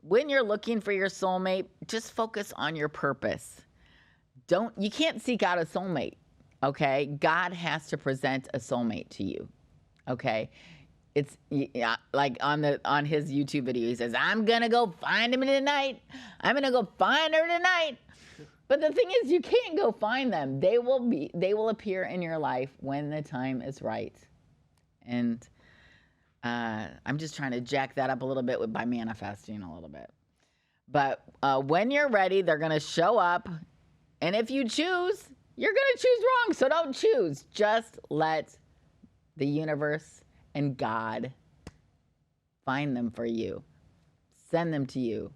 when you're looking for your soulmate, just focus on your purpose. You can't seek out a soulmate, okay? God has to present a soulmate to you, okay? It's like on his YouTube video, he says, I'm going to go find him tonight. I'm going to go find her tonight. But the thing is, you can't go find them. They will appear in your life when the time is right. And I'm just trying to jack that up a little bit by manifesting a little bit. But when you're ready, they're going to show up. And if you choose, you're going to choose wrong. So don't choose. Just let the universe and God find them for you. Send them to you.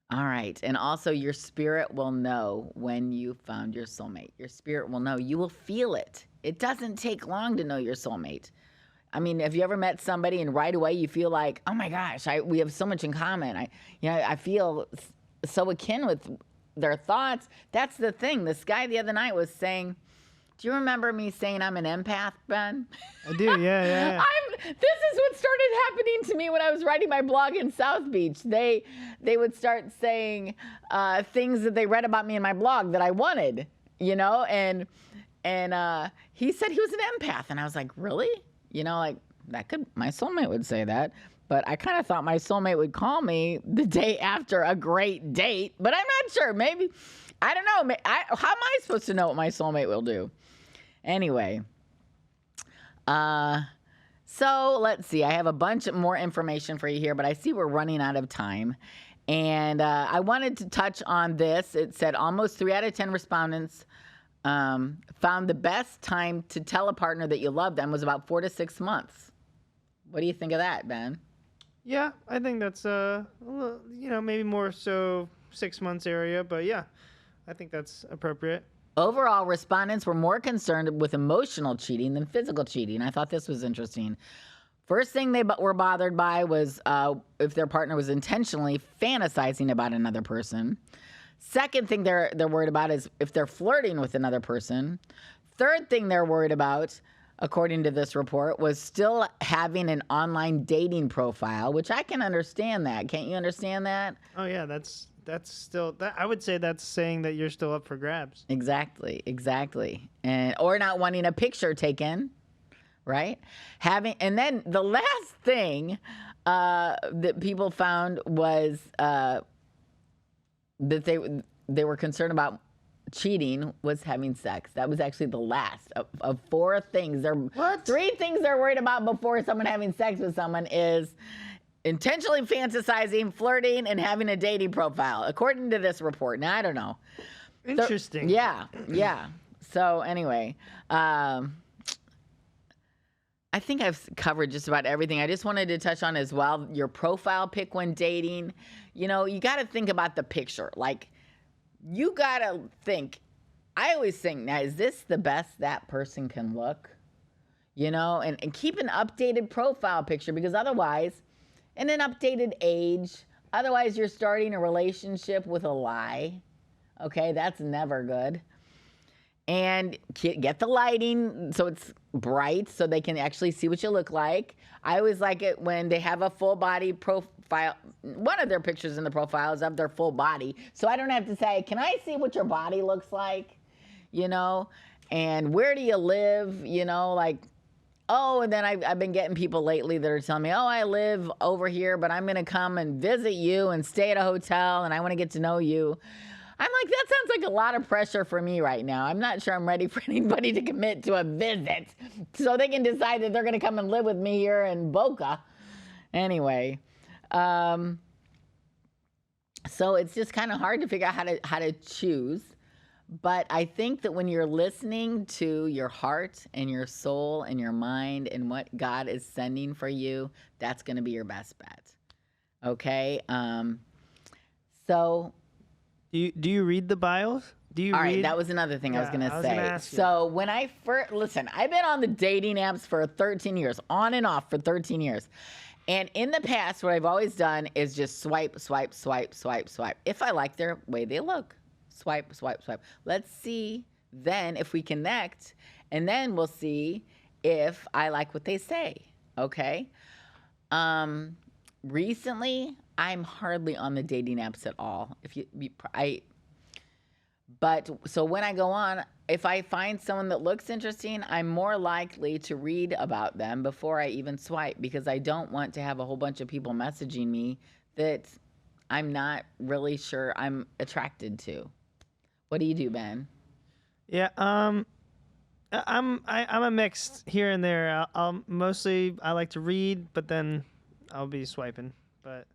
All right. And also, your spirit will know when you found your soulmate. Your spirit will know. You will feel it. It doesn't take long to know your soulmate. I mean, have you ever met somebody and right away you feel like, oh my gosh, we have so much in common. I feel so akin with their thoughts. That's the thing. This guy the other night was saying, do you remember me saying I'm an empath, Ben? I do, yeah. This is what started happening to me when I was writing my blog in South Beach. They would start saying things that they read about me in my blog that I wanted, and he said he was an empath, and I was like, really? Like my soulmate would say that. But I kind of thought my soulmate would call me the day after a great date, but I'm not sure. Maybe, I don't know. How am I supposed to know what my soulmate will do? Anyway, so let's see. I have a bunch more information for you here, but I see we're running out of time. And I wanted to touch on this. It said almost 3 out of 10 respondents found the best time to tell a partner that you love them was about 4 to 6 months. What do you think of that, Ben? Yeah, I think that's maybe more so 6 months area, but yeah, I think that's appropriate. Overall, respondents were more concerned with emotional cheating than physical cheating. I thought this was interesting. First thing they were bothered by was if their partner was intentionally fantasizing about another person. Second thing they're worried about is if they're flirting with another person. Third thing they're worried about, according to this report, was still having an online dating profile, which I can understand that. Can't you understand that? Oh, yeah, that's still, I would say that's saying that you're still up for grabs. Exactly. Or not wanting a picture taken, right? And then the last thing that people found was that they were concerned about cheating was having sex. That was actually the last of 4 things. 3 things they're worried about before someone having sex with someone is intentionally fantasizing, flirting, and having a dating profile, according to this report. Now, I don't know. Interesting. Yeah. So anyway, I I think I've covered just about everything. I just wanted to touch on as well your profile pic when dating. You know, you got to think about the picture. Like, you got to think. I always think, now, is this the best that person can look? You know, and keep an updated profile picture, because otherwise, and an updated age, otherwise you're starting a relationship with a lie. Okay, that's never good. And get the lighting so it's bright so they can actually see what you look like. I always like it when they have a full body profile. One of their pictures in the profile is of their full body. So I don't have to say, can I see what your body looks like? You know, and where do you live? You know, like, oh, and then I've been getting people lately that are telling me, oh, I live over here, but I'm going to come and visit you and stay at a hotel, and I want to get to know you. I'm like, that sounds like a lot of pressure for me right now. I'm not sure I'm ready for anybody to commit to a visit so they can decide that they're going to come and live with me here in Boca. Anyway, so it's just kind of hard to figure out how to choose. But I think that when you're listening to your heart and your soul and your mind and what God is sending for you, that's going to be your best bet. Okay? So... Do you read the bios? All right, that was another thing I was going to say. So when I first... Listen, I've been on the dating apps for 13 years, on and off for 13 years. And in the past, what I've always done is just swipe, swipe, swipe, swipe, swipe. If I like their way they look. Swipe, swipe, swipe. Let's see then if we connect, and then we'll see if I like what they say, okay? Recently, I'm hardly on the dating apps at all. So when I go on, if I find someone that looks interesting, I'm more likely to read about them before I even swipe, because I don't want to have a whole bunch of people messaging me that I'm not really sure I'm attracted to. What do you do, Ben? Yeah, I'm a mix here and there. I'll mostly I like to read, but then I'll be swiping. But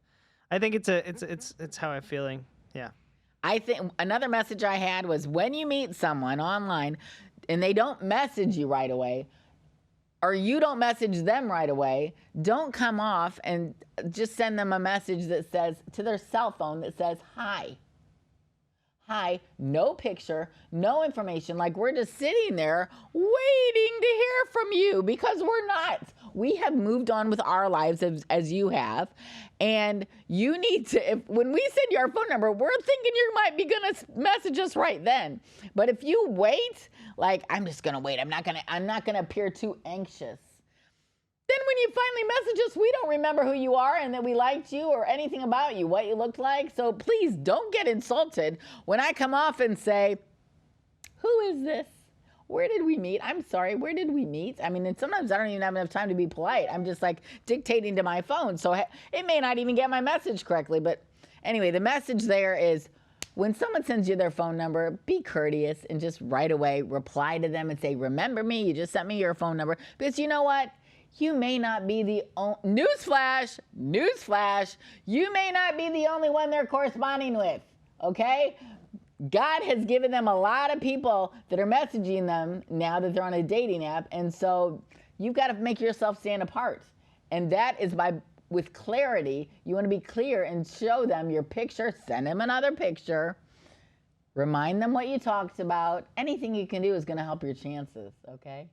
I think it's how I'm feeling. Yeah. I think another message I had was, when you meet someone online and they don't message you right away, or you don't message them right away, don't come off and just send them a message that says, to their cell phone, that says, hi. Hi, no picture, no information. Like, we're just sitting there waiting to hear from you, because we're not. We have moved on with our lives as you have. And you need to, when we send you our phone number, we're thinking you might be going to message us right then. But if you wait, like, I'm just going to wait. I'm not going to appear too anxious. Then when you finally message us, we don't remember who you are and that we liked you or anything about you, what you looked like. So please don't get insulted when I come off and say, who is this? Where did we meet? I'm sorry, where did we meet? I mean, and sometimes I don't even have enough time to be polite. I'm just like dictating to my phone. So it may not even get my message correctly. But anyway, the message there is, when someone sends you their phone number, be courteous and just right away reply to them and say, remember me, you just sent me your phone number. Because you know what? You may not be the only, newsflash, you may not be the only one they're corresponding with, okay? God has given them a lot of people that are messaging them now that they're on a dating app, and so you've got to make yourself stand apart. And that is with clarity. You want to be clear and show them your picture, send them another picture, remind them what you talked about. Anything you can do is going to help your chances, okay?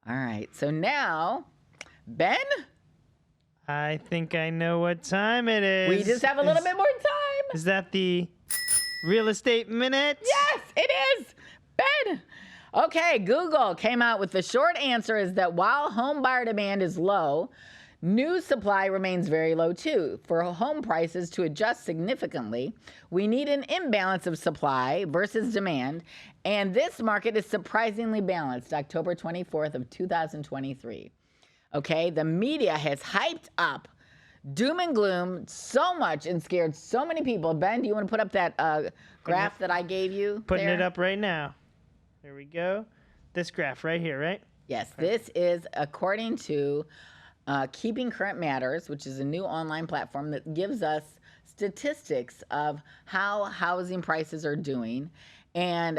All right, so now, Ben? I think I know what time it is. We just have a little bit more time. Is that the real estate minute? Yes, it is. Ben. Okay, Google came out with the short answer is that while home buyer demand is low, new supply remains very low too. For home prices to adjust significantly, we need an imbalance of supply versus demand, and this market is surprisingly balanced, October 24th of 2023. Okay, the media has hyped up doom and gloom so much and scared so many people. Ben, do you want to put up that graph that I gave you? Putting it up right now. There we go. This graph right here, right? Yes, this is according to Keeping Current Matters, which is a new online platform that gives us statistics of how housing prices are doing. And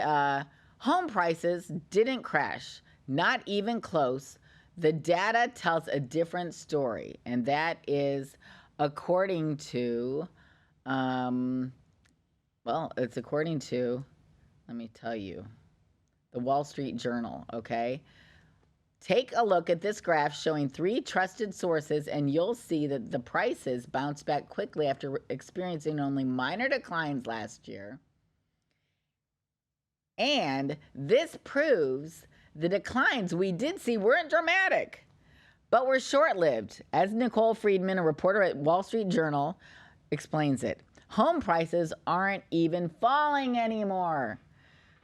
home prices didn't crash, not even close. the data tells a different story, and that is according to, it's according to, let me tell you, the Wall Street Journal, okay? Take a look at this graph showing 3 trusted sources, and you'll see that the prices bounced back quickly after experiencing only minor declines last year. And this proves the declines we did see weren't dramatic, but were short-lived. As Nicole Friedman, a reporter at Wall Street Journal, explains it, home prices aren't even falling anymore.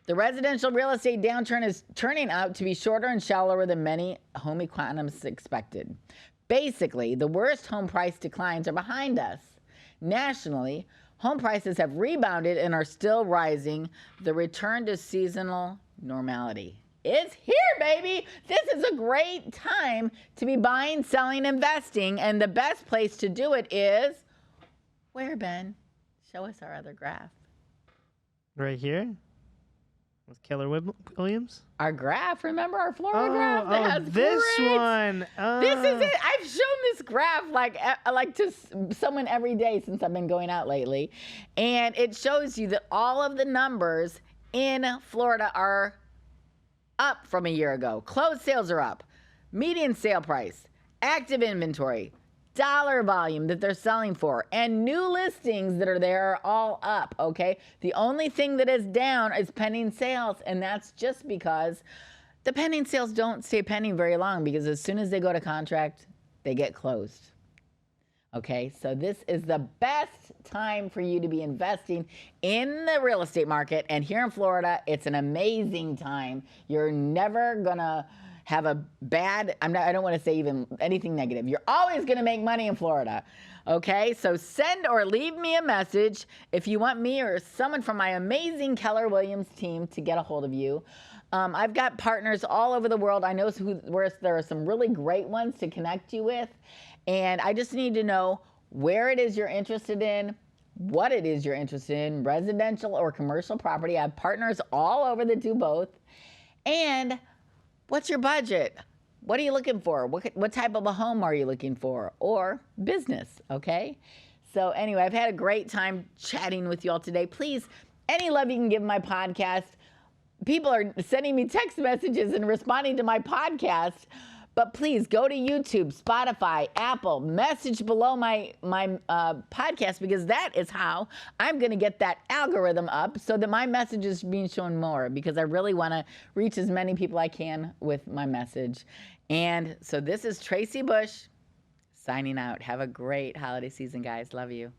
The residential real estate downturn is turning out to be shorter and shallower than many home economists expected. Basically, the worst home price declines are behind us. Nationally, home prices have rebounded and are still rising. The return to seasonal normality is here, baby. This is a great time to be buying, selling, investing, and the best place to do it is where, Ben? Show us our other graph. Right here? With Keller Williams? Our graph, remember our Florida graph? That has this great. one. This is it. I've shown this graph like to someone every day since I've been going out lately. And it shows you that all of the numbers in Florida are up from a year ago. Closed sales are up. Median sale price, active inventory, dollar volume that they're selling for, and new listings that are there are all up, okay? The only thing that is down is pending sales, and that's just because the pending sales don't stay pending very long, because as soon as they go to contract, they get closed. Okay, so this is the best time for you to be investing in the real estate market, and here in Florida, it's an amazing time. You're never gonna have a bad, I don't want to say even anything negative. You're always going to make money in Florida. Okay, so send or leave me a message if you want me or someone from my amazing Keller Williams team to get a hold of you. I've got partners all over the world. I know where there are some really great ones to connect you with. And I just need to know where it is you're interested in, what it is you're interested in, residential or commercial property. I have partners all over that do both. And what's your budget? What are you looking for? What type of a home are you looking for? Or business, okay? So anyway, I've had a great time chatting with you all today. Please, any love you can give my podcast. People are sending me text messages and responding to my podcast. But please go to YouTube, Spotify, Apple, message below my podcast, because that is how I'm going to get that algorithm up so that my message is being shown more, because I really want to reach as many people I can with my message. And so this is Tracy Bush signing out. Have a great holiday season, guys. Love you.